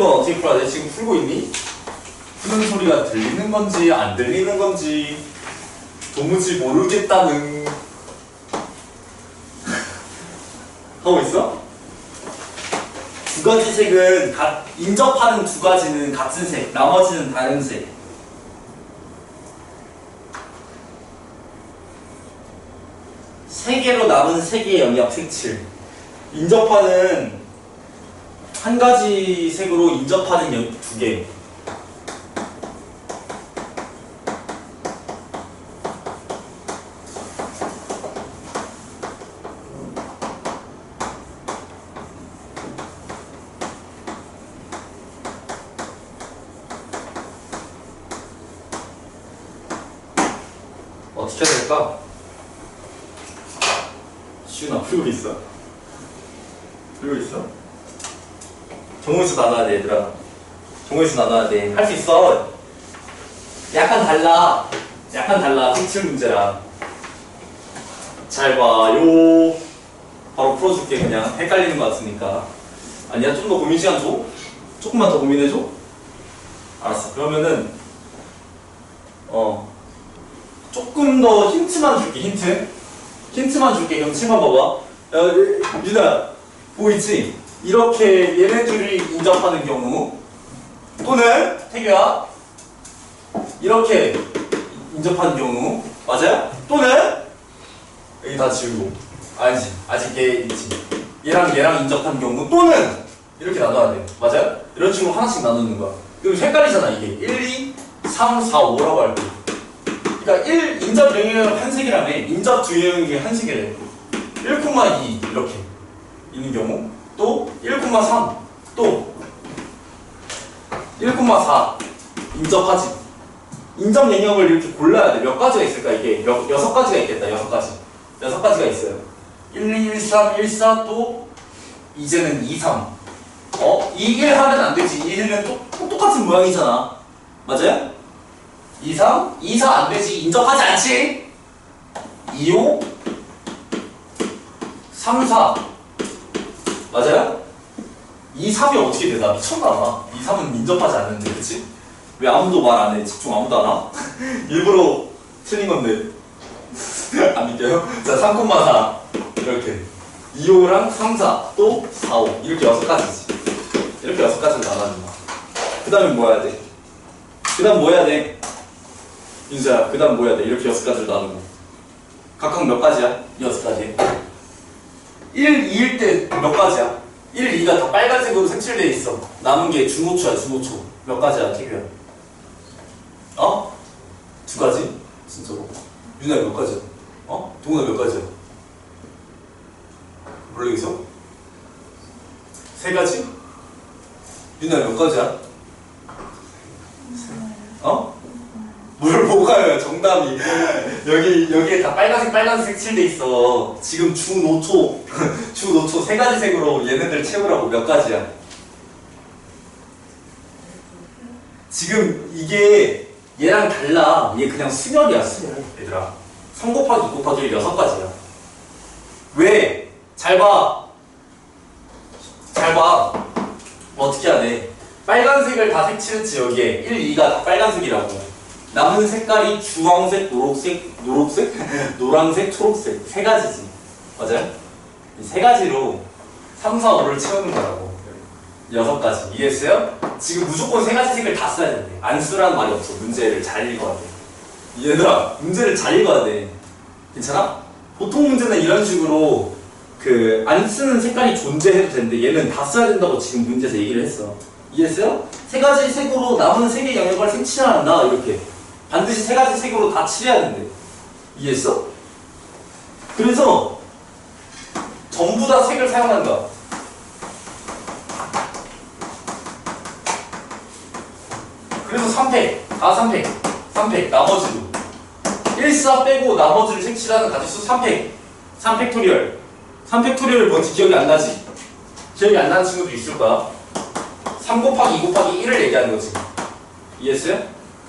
어떻게 풀어야 돼? 지금 풀고 있니? 푸는 소리가 들리는 건지 안 들리는 건지 도무지 모르겠다는 하고 있어? 두 가지 색은 인접하는 두 가지는 같은 색, 나머지는 다른 색. 세 개로 남은 세 개의 영역 색칠. 인접하는 한 가지 색으로 인접하는 두 개. 어떻게 해야 될까? 시윤아 풀고 있어? 풀고 있어? 정우수 나눠야 돼, 얘들아. 정우수 나눠야 돼. 할 수 있어. 약간 달라. 색칠 문제랑. 잘 봐요. 바로 풀어줄게. 그냥 헷갈리는 것 같으니까. 아니야, 좀 더 고민 시간 줘? 조금만 더 고민해줘? 알았어. 그러면은 조금 더 힌트만 줄게. 힌트만 줄게. 그럼 칠만 봐봐. 유나 보이지? 이렇게 얘네들이 인접하는 경우, 또는 태규야 이렇게 인접하는 경우, 맞아요? 또는 여기 다 지우고, 아니지, 아직 얘 있지. 얘랑 인접한 경우, 또는 이렇게 나눠야 돼. 맞아요? 이런 식으로 하나씩 나누는 거야. 그럼 헷갈리잖아. 이게 1, 2, 3, 4, 5라고 할게. 그러니까 1 인접 영역이 한 색이라며. 인접 두 영역이 한 색이래. 1,2 이렇게 있는 경우, 또 1,3, 또 1,4 인접하지. 인접 영역을 이렇게 골라야 돼. 몇 가지가 있을까? 이게 6가지가 있겠다. 6가지가 있어요. 1, 2, 1, 3, 1, 4, 또 이제는 2, 3. 이 1 하면 안 되지. 이 1은 똑같은 모양이잖아. 맞아요? 2, 3? 2, 4 안 되지. 인접하지 않지? 2, 5 3, 4 맞아요? 2, 3이 어떻게 돼? 나 미쳤나봐. 2, 3은 인접하지 않는데, 그치? 왜 아무도 말 안 해? 집중 아무도 안 와? 일부러 틀린 건데. 안 믿겨요? 자, 3,4 이렇게 2, 5랑 3, 4 또 4, 5 이렇게 6가지지. 이렇게 6가지를 나눠준다. 그 다음에 뭐 해야 돼? 그 다음 뭐 해야 돼? 윤수야, 그 다음 뭐 해야 돼? 이렇게 6가지를 나누고 각각 몇 가지야? 6가지. 1, 2일 때 몇 가지야? 1, 2가 다 빨간색으로 색칠돼 있어. 남은 게 중호초야, 중호초. 몇 가지야, TV야? 어? 2가지? 진짜로? 윤아야 몇 가지야? 어? 동훈아 몇 가지야? 모르겠어? 3가지? 윤아야 몇 가지야? 어? 뭘 뭐가요? 정답이 여기에 다 빨간색 칠돼 있어. 지금 중노초 중노초 3가지 색으로 얘네들 채우라고. 몇 가지야? 지금 이게 얘랑 달라. 얘 그냥 순열이야, 순열. 얘들아, 3 곱하기 2 곱하기 1 6가지야. 왜? 잘 봐. 어떻게 해야 돼? 빨간색을 다 색칠했지. 여기에 1, 2가 다 빨간색이라고. 남은 색깔이 주황색, 노란색, 초록색 3가지지. 맞아요? 이 3가지로 3, 4, 5를 채우는 거라고. 6가지. 이해했어요? 지금 무조건 3가지 색을 다 써야 된대. 안 쓰라는 말이 없어. 문제를 잘 읽어야 돼. 얘들아, 문제를 잘 읽어야 돼. 괜찮아? 보통 문제는 이런 식으로 안 쓰는 색깔이 존재해도 되는데 얘는 다 써야 된다고 지금 문제에서 얘기를 했어. 이해했어요? 3가지 색으로 남은 색의 영역을 색칠한다. 이렇게. 반드시 3가지 색으로 다 칠해야 된대. 이해했어? 그래서 전부 다 색을 사용한다. 그래서 3팩, 다 3팩, 나머지도 1, 4 빼고 나머지를 색칠하는 가지수 3팩 3팩토리얼 뭔지 기억이 안 나지? 기억이 안 나는 친구도 있을 거야. 3 곱하기 2 곱하기 1을 얘기하는 거지. 이해했어요?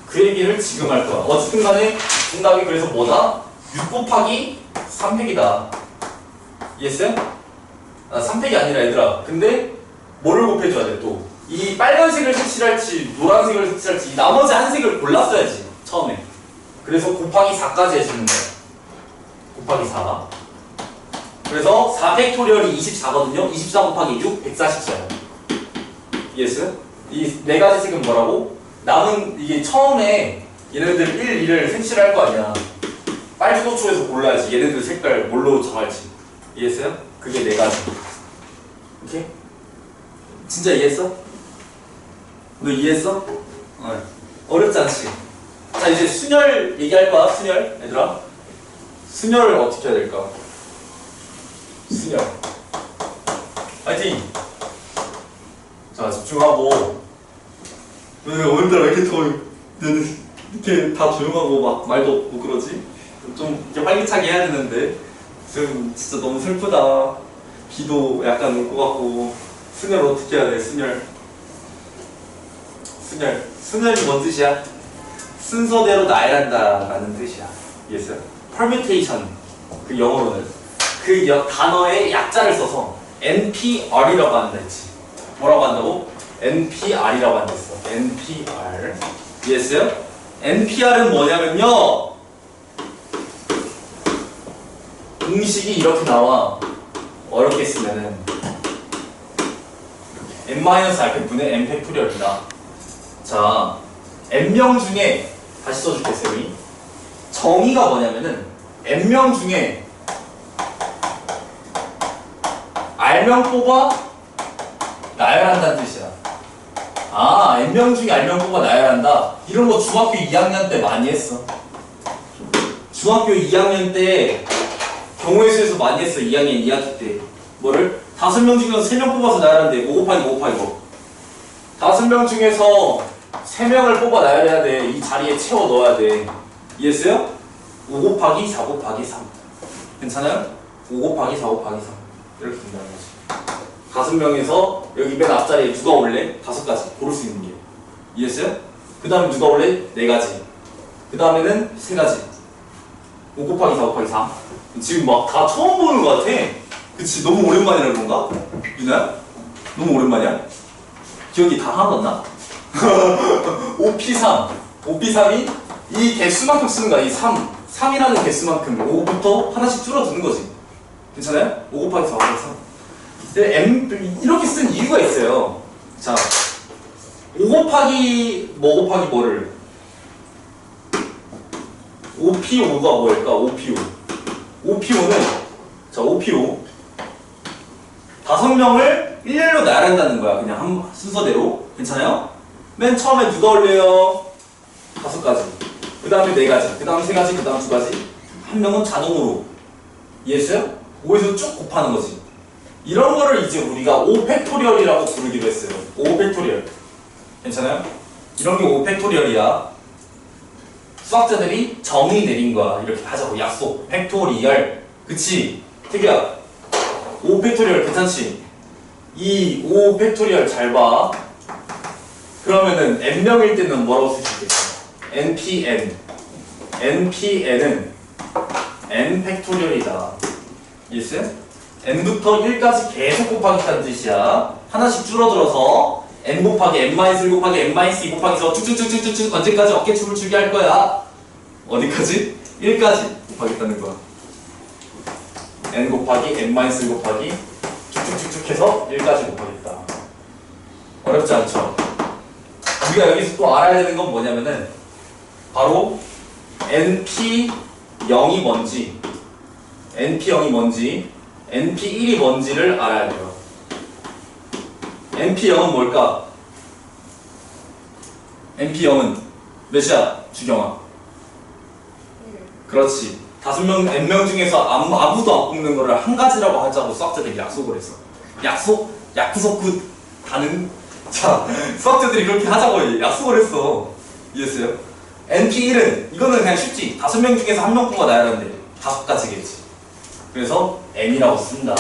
그 얘기를 지금 할 거야. 어쨌든 간에 정답이 그래서 뭐다? 6 곱하기 3팩이다. 이해했어요? 3팩이 아니라 얘들아. 근데 뭐를 곱해줘야 돼 또? 이 빨간색을 색칠할지 노란색을 색칠할지 이 나머지 한 색을 골랐어야지 처음에. 그래서 곱하기 4까지 해주는 거야. 곱하기 4. 그래서 4팩토리얼이 24거든요. 24 곱하기 6, 144예요. 이해했어요? 이 4가지 색은 뭐라고? 남은 이게 처음에 얘네들 1, 2를 색칠할 거 아니야. 빨주노초에서 골라야지. 얘네들 색깔 뭘로 정할지. 이해했어요? 그게 4가지. 오케이? 진짜 이해했어? 너 이해했어? 어렵지 않지? 자, 이제 순열 얘기할 거야. 순열. 얘들아, 순열을 어떻게 해야 될까? 순열. 파이팅! 자, 집중하고. 오늘따라 왜 이렇게 다 조용하고 막 말도 없고 그러지? 좀 이렇게 활기차게 해야 되는데 지금 진짜 너무 슬프다. 비도 약간 올 것 같고. 순열 어떻게 해야 돼? 순열이 뭔 뜻이야? 순서대로 나열한다 라는 뜻이야. 이해했어요? permutation, 그 영어로는 그 단어의 약자를 써서 NPR이라고 한다 했지. 뭐라고 한다고? NPR이라고 한다 했어. NPR. 이해했어요? NPR은 뭐냐면요, 공식이 이렇게 나와. 어렵게 쓰면은 n-r분의 n팩토리얼이다. 자, n명 중에 다시 써줄게 쌤이. 정의가 뭐냐면은 n명 중에 r명 뽑아 나열한다는 뜻이야. 아, n명 중에 r명 뽑아 나열한다. 이런 거 중학교 2학년 때 많이 했어. 중학교 2학년 때 경우의 수에서 많이 했어. 2학년 2학기 때. 뭐를? 5명 중에서 3명 뽑아서 나열하는데 5 곱하기 5 곱하기 5. 5명 중에서 3명을 뽑아 나열해야 돼. 이 자리에 채워 넣어야 돼. 이해했어요? 5 곱하기 4 곱하기 3. 괜찮아요? 5 곱하기 4 곱하기 3. 이렇게 된다는 거지. 5명에서 여기 맨 앞자리에 누가 올래? 5가지 고를 수 있는 게. 이해했어요? 그 다음에 누가 올래? 4가지. 그 다음에는 3가지. 5 곱하기 4 곱하기 3. 지금 막 다 처음 보는 것 같아. 그치? 너무 오랜만이라 그런가? 유나야? 너무 오랜만이야? 기억이 다 하나도 안 나? OP3. OP3이 이 개수만큼 쓰는 거야. 이 3 3이라는 개수만큼 5부터 하나씩 줄어드는 거지. 괜찮아요? 5 곱하기 4 곱하기 3. 근데 m 이렇게 쓴 이유가 있어요. 자, 5 곱하기 뭐 곱하기 뭐를 5p5가 뭐일까? 5p5. 5p5는 자 5p5 5명을 일렬로 놔야 한다는 거야. 그냥 한 순서대로. 괜찮아요? 맨 처음에 누가 올려요? 5가지. 그 다음에 4가지. 그 다음 3가지. 그 다음 2가지. 한 명은 자동으로. 이해했어요? 5에서 쭉 곱하는 거지. 이런 거를 이제 우리가 5팩토리얼이라고 부르기도 했어요. 5팩토리얼. 괜찮아요? 이런 게 5팩토리얼이야. 수학자들이 정의 내린 거야. 이렇게 하자고. 약속. 팩토리얼. 그치? 태규야. 5팩토리얼 괜찮지? 이 5팩토리얼 잘 봐. 그러면은 n명일 때는 뭐라고 쓸 수 있겠어? npn. npn은 n 팩토리얼이다. 이해했어요? n부터 1까지 계속 곱하기라는 뜻이야. 하나씩 줄어들어서 n 곱하기 n-1 곱하기 n-2 곱하기 4 쭉쭉쭉쭉쭉 언제까지 어깨춤을 추게 할 거야? 어디까지? 1까지 곱하겠다는 거야. n 곱하기 n-1 곱하기 쭉쭉쭉쭉 해서 1까지 곱하겠다. 어렵지 않죠? 우리가 여기서 또 알아야 되는 건 뭐냐면은 바로 np0이 뭔지 np0이 뭔지 np1이 뭔지를 알아야 돼요. np0은 뭘까? np0은 몇이야? 주경아. 그렇지. 5명, n명 중에서 아무도 안 뽑는 거를 한 가지라고 하자고 수학자들이 약속을 했어. 약속 다는 자, 수학자들이 그렇게 하자고 약속을 했어. 이해했어요? np1은 이거는 그냥 쉽지. 5명 중에서 한 명 뽑아 놔야 하는데 5가지겠지. 그래서 n이라고 쓴다.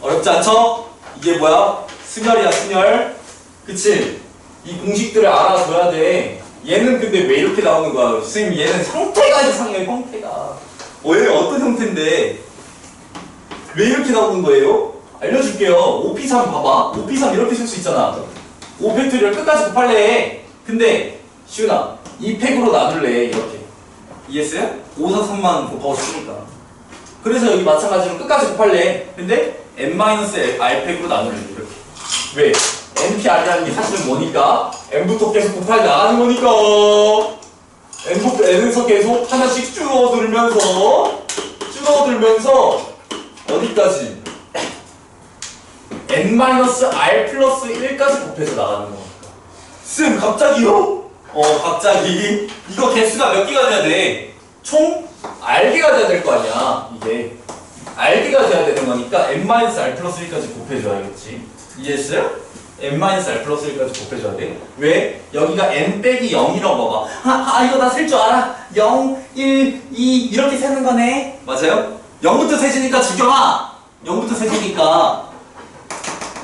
어렵지 않죠? 이게 뭐야? 순열이야, 순열. 그치? 이 공식들을 알아줘야 돼. 얘는 근데 왜 이렇게 나오는 거야? 선생님, 얘는 형태가 이상해요, 형태가. 얘는 어떤 형태인데 왜 이렇게 나오는 거예요? 알려줄게요. 5p3 봐봐. 5p3 이렇게 쓸 수 있잖아. 5팩토리얼 끝까지 곱할래. 근데 시훈아, 2팩으로 나눌래. 이렇게. 이해했어요? 5, 4, 3만 곱하고 싶으니까. 그래서 여기 마찬가지로 끝까지 곱할래. 근데 n-r팩으로 나눌래. 이렇게. 왜? npr이라는 게 사실은 뭐니까? n부터 계속 곱하기 나가는 거니까. n에서 계속 하나씩 줄어들면서 어디까지? n-r 플러스 1까지 곱해서 나가는 거니까. 쌤, 갑자기요? 갑자기. 이거 개수가 몇 개가 돼야 돼? 총 R개가 돼야 될 거 아니야. 이게 R개가 돼야 되는 거니까 n-r 플러스 1까지 곱해줘야겠지. 이해했어요? n-r 플러스 1까지 곱해줘야 돼. 왜? 여기가 n 빼기 0이라고 봐봐. 이거 나 셀 줄 알아. 0, 1, 2 이렇게 세는 거네. 맞아요? 0부터 세지니까 주경아. 0부터 세지니까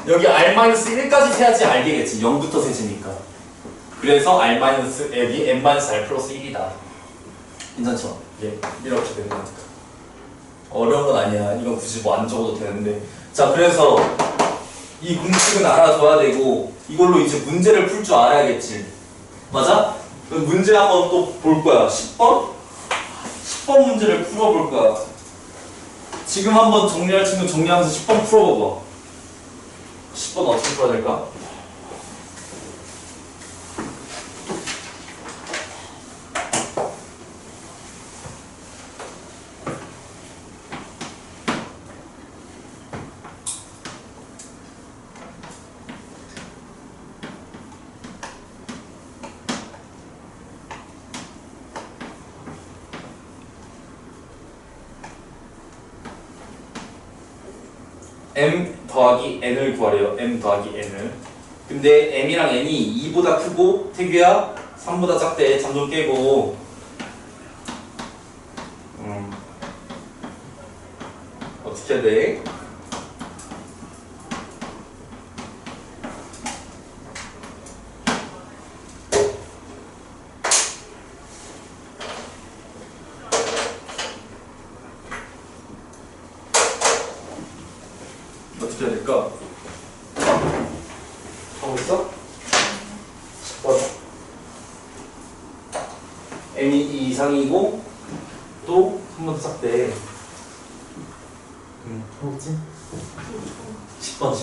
여기 r-1까지 세야지 알겠지. 0부터 세지니까. 그래서 여기 n-r 플러스 1이다. 괜찮죠? 예, 이렇게 되는 거니까. 어려운 건 아니야. 이건 굳이 뭐 안 적어도 되는데. 자, 그래서 이 공식은 알아둬야 되고 이걸로 이제 문제를 풀 줄 알아야겠지. 맞아? 그럼 문제 한번 또 볼 거야. 10번? 10번 문제를 풀어볼 거야. 지금 한번 정리할 친구 정리하면서 10번 풀어봐봐. 10번 어떻게 풀어야 될까? m 더하기 n을 구하래요. m 더하기 n을. 근데 m이랑 n이 2보다 크고 태규야 3보다 작대. 잠 좀 깨고. 어떻게 해야 돼? 어떻게 해야 될까? 하고 있어? 10번. n이 2 이상이고 또 한 번 더 싹대. 해보지? 10번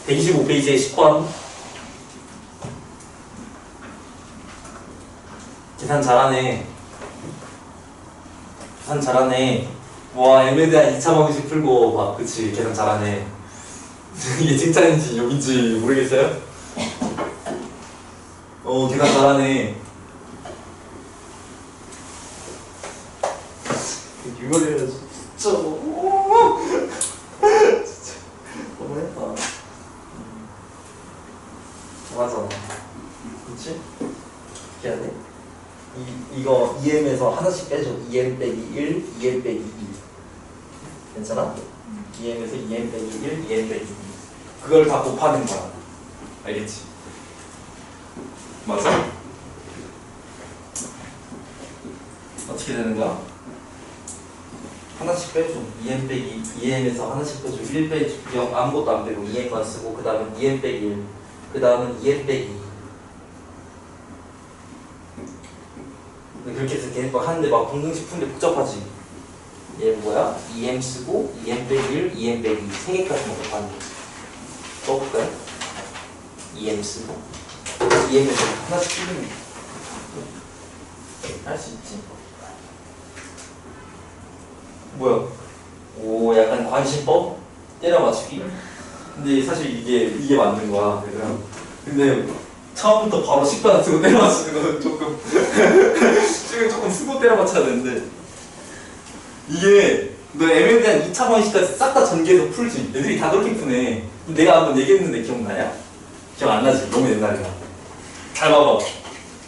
125페이지에 10번. 계산 잘하네. 와, M에 대한 2차 방식 풀고 막, 그치, 계산 잘하네. 이게 칭찬인지 욕인지 모르겠어요? 계산 잘하네. 이거를 진짜 너무했다. 잘하잖아. 그치? 어떻게 해야 돼? 이거 2m에서 하나씩 빼줘. 2m 빼기 1, 2m 빼기 2. 괜찮아? 2m에서 2m 빼기 1, 2m 빼기 2. 그걸 다 곱하는 거야. 알겠지? 맞아? 어떻게 되는 거야? 하나씩 빼줘. 2m 빼기 2m에서 하나씩 빼줘. 1 빼줘. 0 아무것도 안 빼고 2m만 쓰고 그 다음은 2m 빼기 1. 그 다음은 2m 빼기 2. 그렇게 해서 걔네가 하는데 막 방정식 푸는데 복잡하지. 얘 뭐야? 2m 쓰고 2m 빼기 1, 2m 빼기 2. 3개까지만 곱하는 거. 써볼까요? 2m 쓰고 2m에서 하나씩 쓰는 거. 할 수 있지? 뭐야? 오, 약간 관심법? 때려 맞추기? 근데 사실 이게 맞는 거야. 그래서 근데 처음부터 바로 식단 쓰고 때려 맞추는 거는 조금 지금 조금 쓰고 때려 맞춰야 되는데 이게 너 M에 대한 2차 방식까지 싹 다 전개해서 풀지. 애들이 다 그렇게 푸네. 내가 한번 얘기했는데 기억나냐? 기억 안 나지? 너무 옛날이야. 잘 봐봐.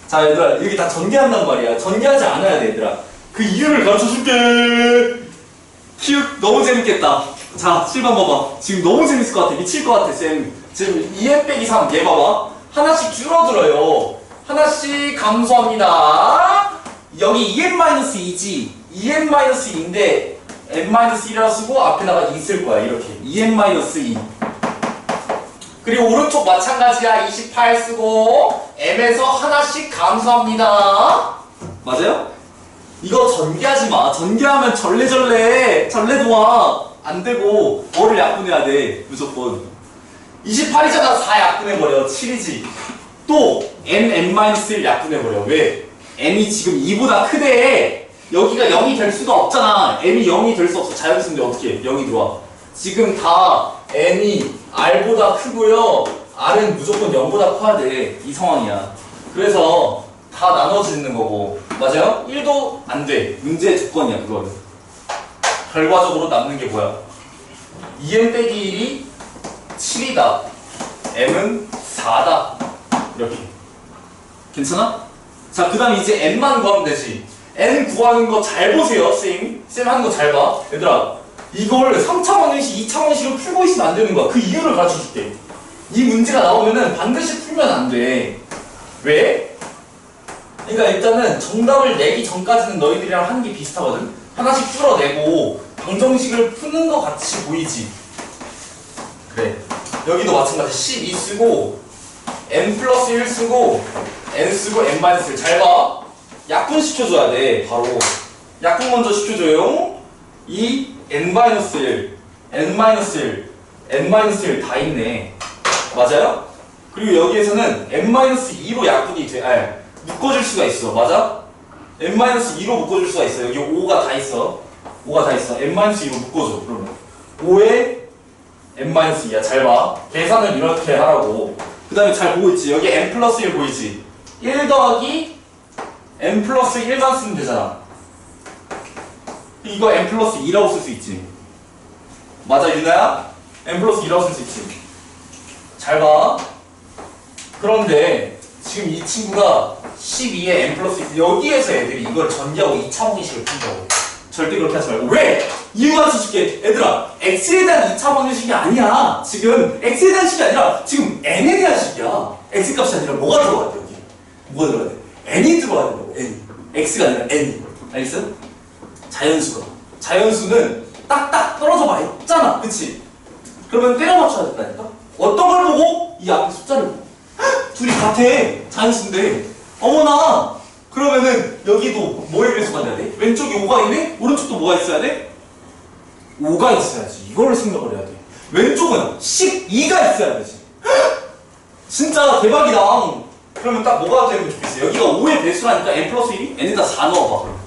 자 얘들아 여기 다 전개한단 말이야. 전개하지 않아야 돼 얘들아. 그 이유를 가르쳐줄게. 키읔 너무 재밌겠다. 자 7번 봐봐. 지금 너무 재밌을 것 같아. 미칠 것 같아 쌤. 지금 2n 빼기 3 얘 봐봐. 하나씩 줄어들어요. 하나씩 감소합니다. 여기 2n-2지. 2n-2인데 n-1이라 쓰고 앞에다가 2 쓸 거야. 이렇게 2n-2. 그리고 오른쪽 마찬가지야. 28 쓰고 m에서 하나씩 감소합니다. 맞아요? 이거 전개하지 마. 전개하면 전래도와 안 되고 뭐를 약분해야 돼. 무조건 28이잖아. 4 약분해버려. 7이지. 또 n-1 약분해버려. 왜? n이 지금 2보다 크대. 여기가 0이 될 수가 없잖아. n이 0이 될 수 없어. 자연수인데 어떻게 0이 들어와. 지금 다 n이 r보다 크고요. r은 무조건 0보다 커야 돼. 이 상황이야. 그래서 다 나눠지는 거고. 맞아요? 1도 안 돼. 문제의 조건이야 그거는. 결과적으로 남는 게 뭐야? 2n 빼기 1이 7이다. m은 4다. 이렇게. 괜찮아? 자, 그 다음 이제 n만 구하면 되지. n 구하는 거 잘 보세요, 쌤 하는 거 잘 봐. 얘들아, 이걸 3차 방정식, 2차 방정식으로 풀고 있으면 안 되는 거야. 그 이유를 가르쳐 줄게. 이 문제가 나오면은 반드시 풀면 안 돼. 왜? 그러니까 일단은 정답을 내기 전까지는 너희들이랑 하는 게 비슷하거든? 하나씩 줄어내고 방정식을 푸는 거 같이 보이지? 그래. 여기도 마찬가지. 12 쓰고 n 플러스 1 쓰고 n 쓰고 n 마이너스 1. 잘 봐. 약분 시켜줘야 돼. 바로 약분 먼저 시켜줘요. 이 n 마이너스 1, n 마이너스 1, n 마이너스 1 다 있네. 맞아요? 그리고 여기에서는 n 마이너스 2로 약분이 돼. 묶어줄 수가 있어. 맞아? n 마이너스 2로 묶어줄 수가 있어. 여기 5가 다 있어. 5가 다 있어. n 마이너스 2로 묶어줘. 그러면 5에 n 마이너스 2야. 잘 봐. 계산을 이렇게 하라고. 그 다음에 잘 보고 있지? 여기 n 플러스 1 보이지? 1 더하기 n 플러스 1만 쓰면 되잖아. 이거 n 플러스 2라고 쓸 수 있지. 맞아 유나야? n 플러스 2라고 쓸 수 있지. 잘 봐. 그런데 지금 이 친구가 12에 n 플러스 2 여기에서 애들이 이걸 전개하고 2차 방정식을 푼다고. 절대 그렇게 하지 말고. 왜? 이유 가르쳐 줄게. 얘들아, x에 대한 2차 방정식이 아니야. 지금 x에 대한 식이 아니라 지금 n에 대한 식이야. x 값이 아니라 뭐가 들어가야 돼 여기? 뭐가 들어가야 돼? n이 들어가야 된다고. n. x가 아니라 n. 알겠어? 자연수가. 자연수는 딱딱 떨어져 봐 있잖아. 그치? 그러면 때려 맞춰야 된다니까? 어떤 걸 보고? 이 앞에 숫자를 보고. 둘이 같아. 자연수인데. 어머나! 그러면은 여기도 뭐의 배수가 돼야 돼? 왼쪽이 5가 있네? 오른쪽도 뭐가 있어야 돼? 5가 있어야지. 이걸 생각을 해야 돼. 왼쪽은 12가 있어야 되지. 진짜 대박이다. 그러면 딱 뭐가 되면 좋겠어. 여기가 5의 배수라니까 n 플러스 1이 n에다 4 넣어봐. 그럼.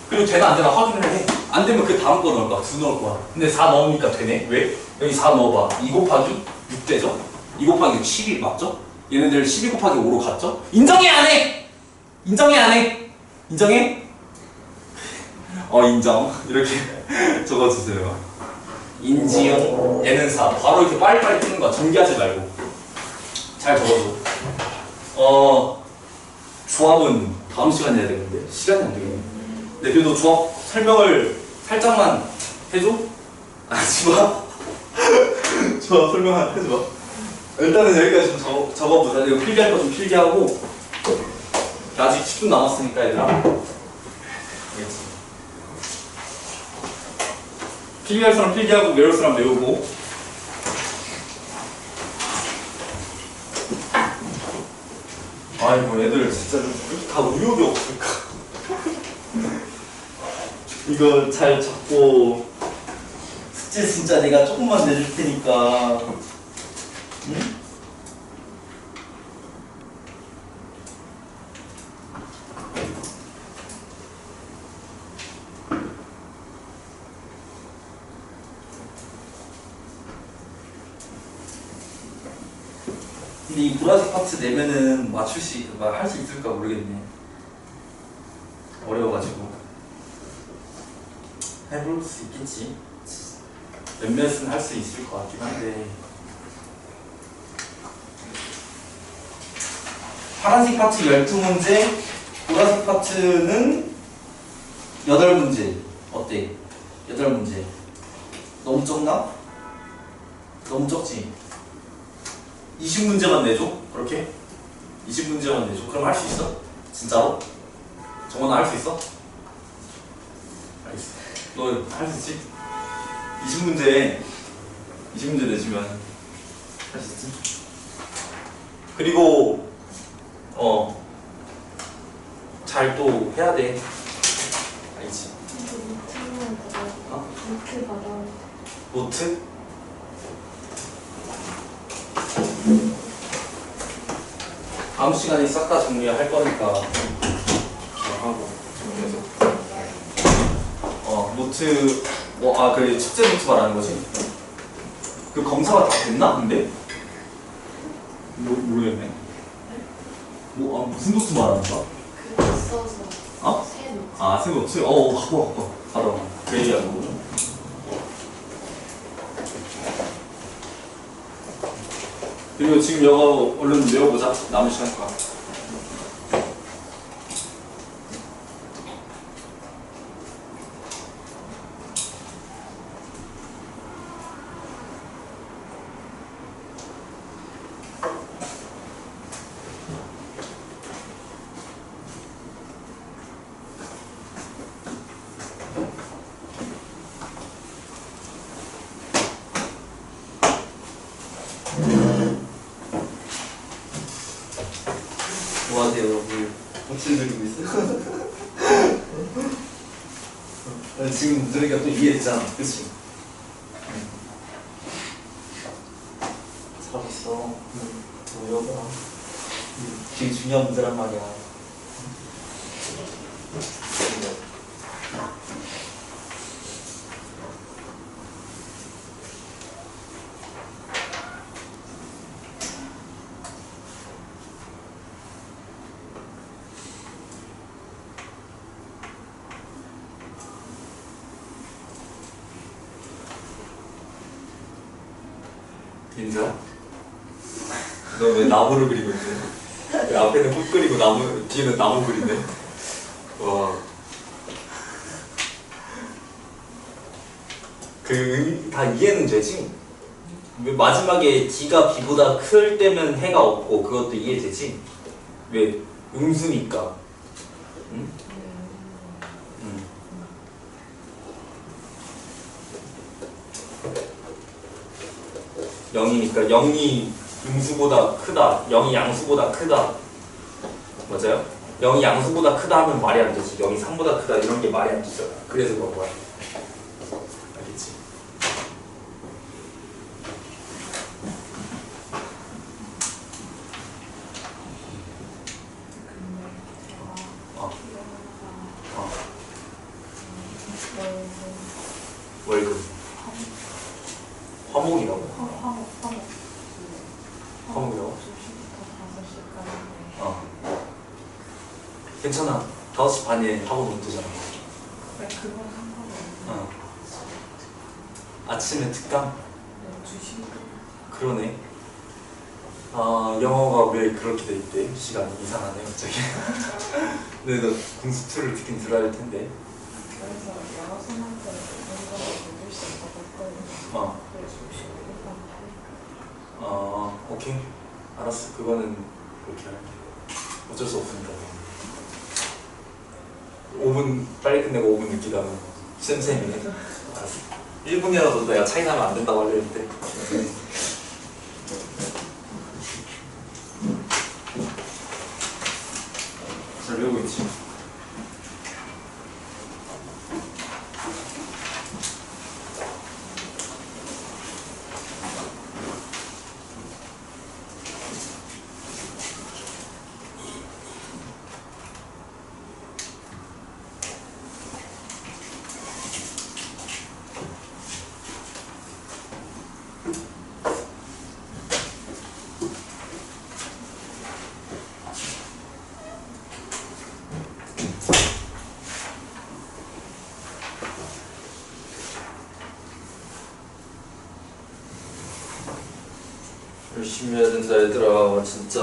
그리고 되나 안 되나 확인을 해. 안 되면 그 다음 거 넣을 거야. 2 넣을 거야. 근데 4 넣으니까 되네. 왜? 여기 4 넣어봐. 2 곱하기 6 되죠? 2 곱하기 6 12 맞죠? 얘네들 12 곱하기 5로 갔죠? 인정해 안 해? 인정해 안 해? 인정해? 인정. 이렇게 적어주세요. 인지용 얘는 4. 바로 이렇게 빨리빨리 뜨는 거야. 전개하지 말고. 잘 적어줘. 조합은 다음 시간에 해야 되는데 시간이 안 되겠네. 네, 그래도 조합 설명을 살짝만 해줘? 하지마. 조합 설명 해줘. 일단은 여기까지 좀 적어보자. 이거 필기할 거 좀 필기하고. 아직 10분 남았으니까 얘들아. 알겠지? 필기할 사람 필기하고 외울 사람 외우고. 아이고 애들 진짜 다 의욕이 없을까? 이거 잘 잡고 숙제 진짜 내가 조금만 내줄 테니까. 응? 근데 이 보라색 파트 내면은 할 수 있을까 모르겠네. 어려워가지고. 해볼 수 있겠지. 몇몇은 할 수 있을 것 같긴 한데. 파란색 파트 12문제, 보라색 파트는 8문제. 어때? 8문제. 너무 적나? 너무 적지? 20문제만 내줘? 그렇게? 20문제만 내줘? 그럼 할 수 있어? 진짜로? 정원아 할 수 있어? 알겠어. 너 할 수 있지? 20문제 내주면 할 수 있지? 그리고 잘 또 해야 돼. 알지? 노트 받아. 노트? 다음 시간에 싹 다 정리할 거니까 하고 그래서 노트 그 축제 노트 말하는 거지? 그 검사가 다 됐나 근데? 모르겠네. 무슨 노트 말하는 거야? 그거 써서. 새 노트. 새 노트? 바로 그 얘기하는 거죠. 그리고 지금 이거 얼른 외워보자. 남은 시간 과. 뭐하세요? 물 혹시 들고 있어요? 지금 저희가 또 이해했잖아, 그치? 살아있어. 뭐여봐. 되게 중요한 문제란 말이야. 인자? 너 왜 나무를 그리고 있지? 왜 앞에는 꽃 그리고 뒤에는 나무 그리네? 와. 다 이해는 되지? 왜 마지막에 D가 B보다 클 때면 해가 없고 그것도 이해되지? 왜? 음수니까. 응? 0이니까 0이 음수보다 크다, 0이 양수보다 크다. 맞아요? 0이 양수보다 크다 하면 말이 안 되지. 0이 3보다 크다 이런 게 말이 안 되잖아. 그래서 그런 거야. 알겠지? 월급. 화목이라고? 화목이라고? 괜찮아. 5시 반에 학원 못 되잖아. 아침에 특강? 그러네. 영어가 왜 그렇게 돼 있대? 시간이 이상하네 갑자기. 근데 너 공수2를 듣긴 들어야 할 텐데. 그래서 영어 선생님한테 공부를 믿을 수 있다고 했거든요. 오케이. 알았어. 그거는 그렇게 할게. 어쩔 수 없으니까. 5분 빨리 끝내고 5분 늦게 가면 쌤쌤이네. 알았어. 1분이라도 내가 차이 나면 안 된다고 하려 했는데. 잘 배우고 있지? 열심히 해야 된다 얘들아 진짜.